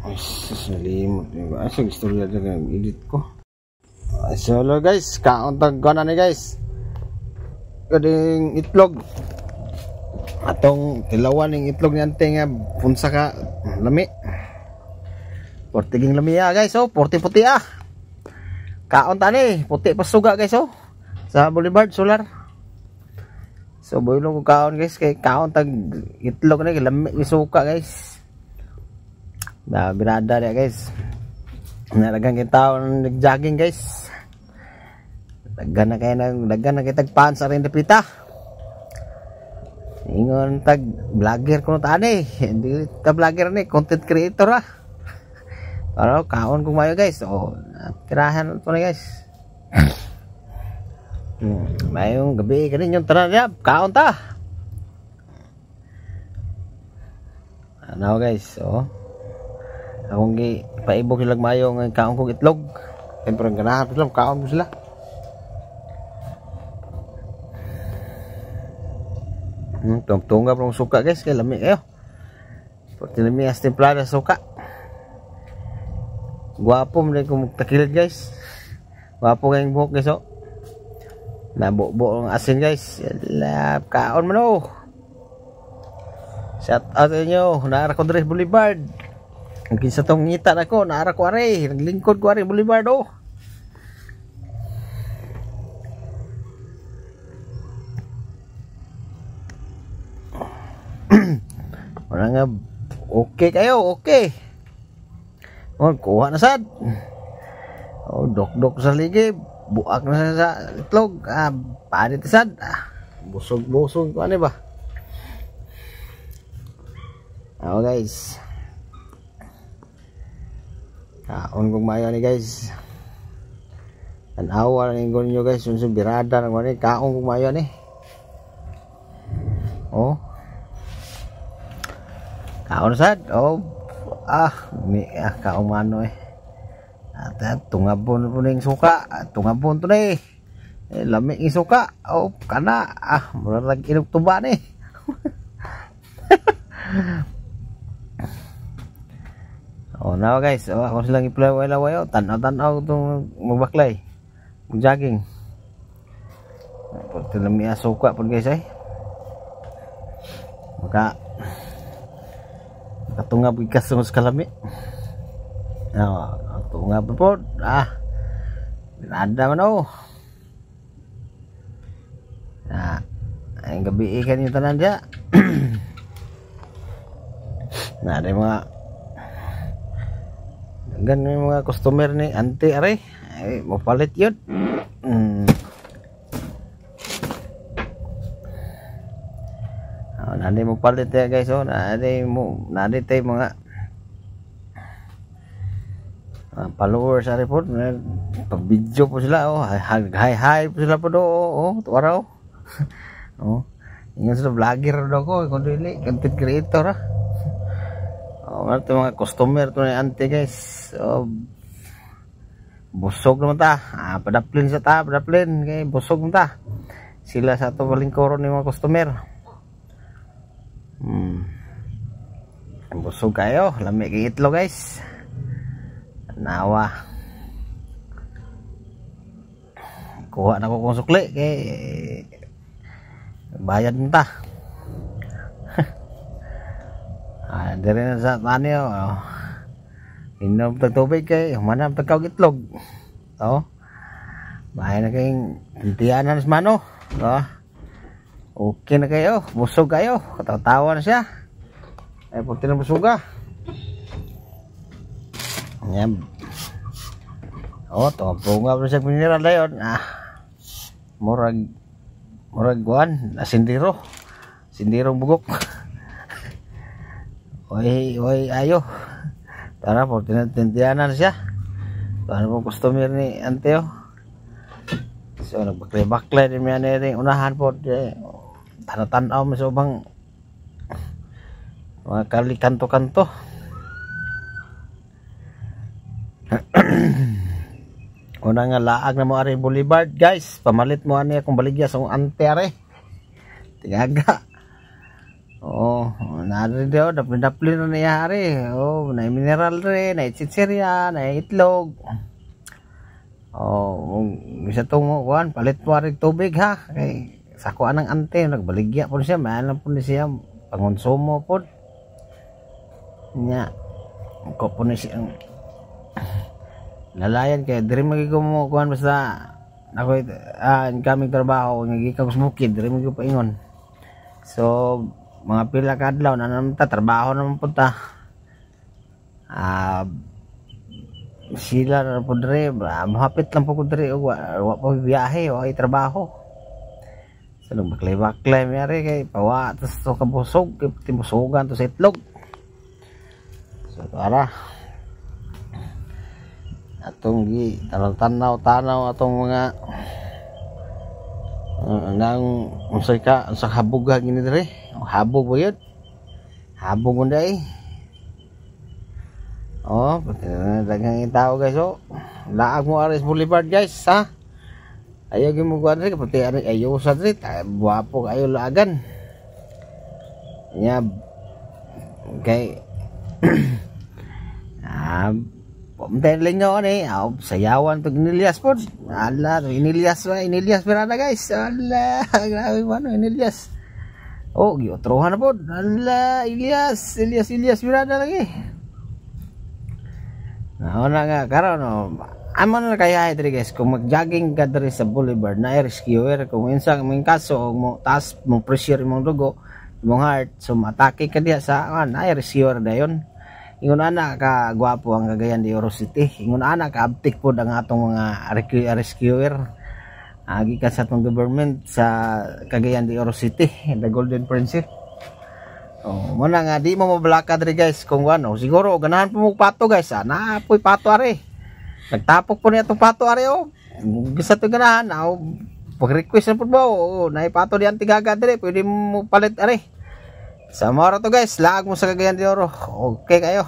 Ay, nalimot. Asang istorya na ng edit ko. So hello guys, kauntag ko na ni guys. Kading itlog. Atong tilawan ng itlog ni ante nga punsa ka lami. Portiging lami guys, oh, puti-puti Kaon tani, puti pa suga guys, oh. Sa Boulevard Solar. So boylo ko kaon guys, kay kaon tag itlog ni lami ni suka guys. Na birada dia guys. Nalagang kita nag-jogging guys. Daghan na kay tagpaan sa rin dapita. Ingon tag vlogger ko tani. Hindi ta vlogger ni, content creator Pero kaon kung mayo guys. Oh, tirahan to na guys. Mayong gabi kanin yung tanan niya, kaon ta. Ano guys, oh. Akong paibog silang mayo ng kaon kong itlog. Siyempre ang ganahan sila, kaon ko sila. Tunga pa ng suka guys, kaya lamig kayo. Pati lamig as templada suka. Gwapo mo rin kung magtakilid guys. Gwapo kayong buhok guys, oh. Nabuo ang asin guys. Yalap, kaon man oh. Shout out sa inyo, naara ko Dres Boulevard. Ang kinsa tong ngita na ko, naara ko are, naglingkod ko are Boulevard oh. Wala nga, okay kayo, okay. Oh, kuha na sad. Oh, dok-dok sa ligi, buak na sa itlog, panit sad. Busog-busog ko ano ba? Oh guys. Kaon kong mayo ni guys. Tanawa na yung nyo guys. Yung birada ng mga kaon kong mayo ni. Oh. Kaon sad. Oh. Kaon mano At tungabon po na yung suka. Tungabon to na lamig yung suka. Oh, kana. Mura lang inugtuba ni. Oh, now guys, ako silang i-play-away-away, tanaw-tanaw itong magbaklay, mag-jogging. Pagka lami suka po guys makatungab ikas sa kalami. Tungab po, binada man oh. Ay gabi ikan yung tanan dya. Ada mga ganun yung mga customer ni ante are mapalit yun. Nadi mo palit ya guys, oh. Nadi tayo mga followers are po, pag video po sila, oh. Hi po sila po do, oh. Tuwara oh. Oh, ingat sila vlogger do ko, kung dili content creator Oh, ito mga customer to na ante guys. Busog naman ta. Padaplin sa ta, padaplin kay busog naman ta. Sila sa to balingkoron ni mga customer. Busog kayo, lami kay itlog guys. Nawa. Kuha na ko kung sukli kay bayad naman ta. Dari na sa tanyo, inom tagtubig kay manam tagkaw itlog. Bahay na kayong tintiyanan sa mano. Okay na kayo, busog kayo, katawa na siya. Ay pagti na busuga. Ayan. Tunga pa siya mineral na yun. Murag guan, sindiro. Sindirong bugok. Oy, ayo. Para po tintiyanan siya. Para po customer ni ante oh. So nagbaklay din yan unahan po. Tanatan-tanaw mo sa ubang mga kali kanto-kanto. Una nga laag na mo ari Boulevard guys. Pamalit mo ani akong baligya sa ante are. Tigaga. Nari daw, dapli-dapli na niya hari. Oh, na mineral rin, na chichirya, na itlog. Oh, bisa tong kuan palit po rin tubig ha. Kay sa kuan ng ante nagbaligya po siya, maalam po siya pangonsumo po. Nya ko po ni siya lalayan kay diri magigumo kuan basta ako incoming trabaho nga gikan sa bukid diri mo paingon. So mga pila ka adlaw na naman ta trabaho naman po ta. Sila na po diri, mahapit lang po ko diri, wa pa biyahe, wa ay trabaho. So nagbaklay-baklay mayari kay pawa, tapos to kabusog, kay timusugan to sa itlog. So para atong gi tanaw-tanaw atong mga nang unsay ka unsa habog gini diri, habog ba yun? Habog mo day. Oh, daghang tao guys. Oh, laag mo Aris Boulevard guys ha. Ayaw gyud mo kuan rin pati ayaw sa diri, guwapo kayo laagan. Nya kay pamtay lingaw ni, sayawan pag Inilias po. Ala, Inilias berada guys. Ala, grabe man Inilias. Oh, giotrohan na po. Ala, Ilyas berada lagi. Una nga karon amo na kaya diri guys kung mag-jogging ka diri sa Boulevard na rescuer kung insang may kaso mo taas mo pressure imong dugo imong heart so matake ka diha sa na rescuer dayon ingon ana ka gwapo ang Cagayan de Oro City ingon ana ka abtik pod ang atong mga rescuer agi ka sa atong government sa Cagayan de Oro City the Golden Princess. Oh, muna nga di mo mabalaka diri guys kung ano siguro ganahan po mo pato guys naapoy pato are nagtapok po niya itong pato are oh gusto ito ganahan pag request na po ba naipato diyan tigaga diri pwede mo palit are sa mora to guys laag mo sa Cagayan de Oro okay kayo.